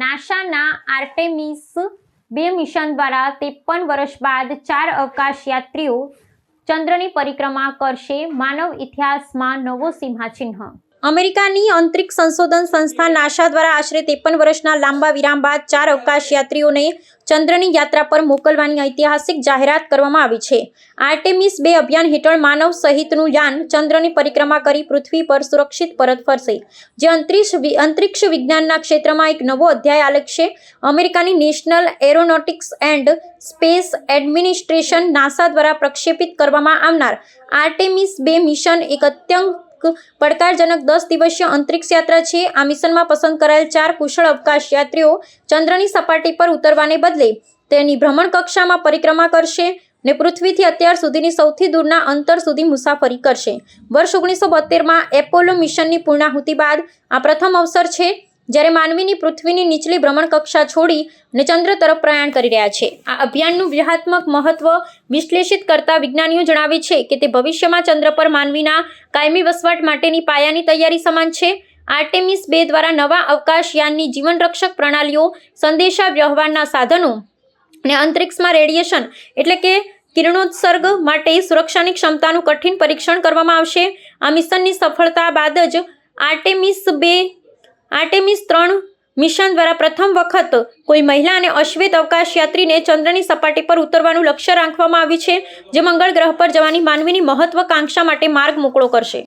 નાસાના આર્ટેમિસ 2 mission દ્વારા 53 વર્ષ બાદ 4 અવકાશ યાત્રીઓ ચંદ્રની પરિક્રમા કરશે. માનવ ઇતિહાસમાં નવો સિંહાચિહ્ન. અમેરિકાની અંતરિક્ષ સંશોધન સંસ્થા નાસા દ્વારા આશરે 53 વર્ષના લાંબા વિરામ બાદ 4 અવકાશ યાત્રીઓને ચંદ્રની યાત્રા પર મોકલવાની ઐતિહાસિક જાહેરાત કરવામાં આવી છે. આર્ટેમિસ 2 અભિયાન હેઠળ માનવ સહિતનું યાન ચંદ્રની પરિક્રમા કરી પૃથ્વી પર સુરક્ષિત પરત ફરશે, જે અંતરિક્ષ વિજ્ઞાનના ક્ષેત્રમાં એક નવો અધ્યાય આલેખશે. અમેરિકાની national aeronautics and space administration NASA દ્વારા પ્રક્ષેપિત કરવામાં આવનાર આર્ટેમિસ 2 મિશન એક અત્યંત પડકારજનક 10 દિવસીય અંતરિક્ષ યાત્રા છે. આ મિશનમાં પસંદ કરાયેલ 4 કુશળ અવકાશ યાત્રીઓ ચંદ્રની સપાટી પર ઉતરવાને બદલે તેની ભ્રમણકક્ષામાં પરિક્રમા કરશે ને પૃથ્વીથી અત્યાર સુધીની સૌથી દૂરના અંતર સુધી મુસાફરી કરશે. વર્ષ 1972માં એપોલો મિશનની પૂર્ણાહુતિ બાદ આ પ્રથમ અવસર છે જ્યારે માનવીની પૃથ્વીની નીચલી ભ્રમણકક્ષા છોડીને ચંદ્ર તરફ પ્રયાણ કરી રહ્યા છે. આ અભિયાનનું વ્યૂહાત્મક મહત્વ વિશ્લેષિત કરતા વિજ્ઞાનીઓ જણાવે છે કે તે ભવિષ્યમાં ચંદ્ર પર માનવીના કાયમી વસવાટ માટેની પાયાની તૈયારી સમાન છે. આર્ટેમિસ 2 દ્વારા નવા અવકાશયાનની જીવનરક્ષક પ્રણાલીઓ, સંદેશા વ્યવહારના સાધનો અને અંતરિક્ષમાં રેડિયેશન એટલે કે કિરણોત્સર્ગ માટે સુરક્ષાની ક્ષમતાનું કઠિન પરીક્ષણ કરવામાં આવશે. આ મિશનની સફળતા બાદ જ આર્ટેમિસ 3 મિશન દ્વારા પ્રથમ વખત કોઈ મહિલા અને અશ્વેત અવકાશયાત્રીને ચંદ્રની સપાટી પર ઉતરવાનું લક્ષ્ય રાખવામાં આવ્યું છે, જે મંગળ ગ્રહ પર જવાની માનવીની મહત્વાકાંક્ષા માટે માર્ગ મોકળો કરશે.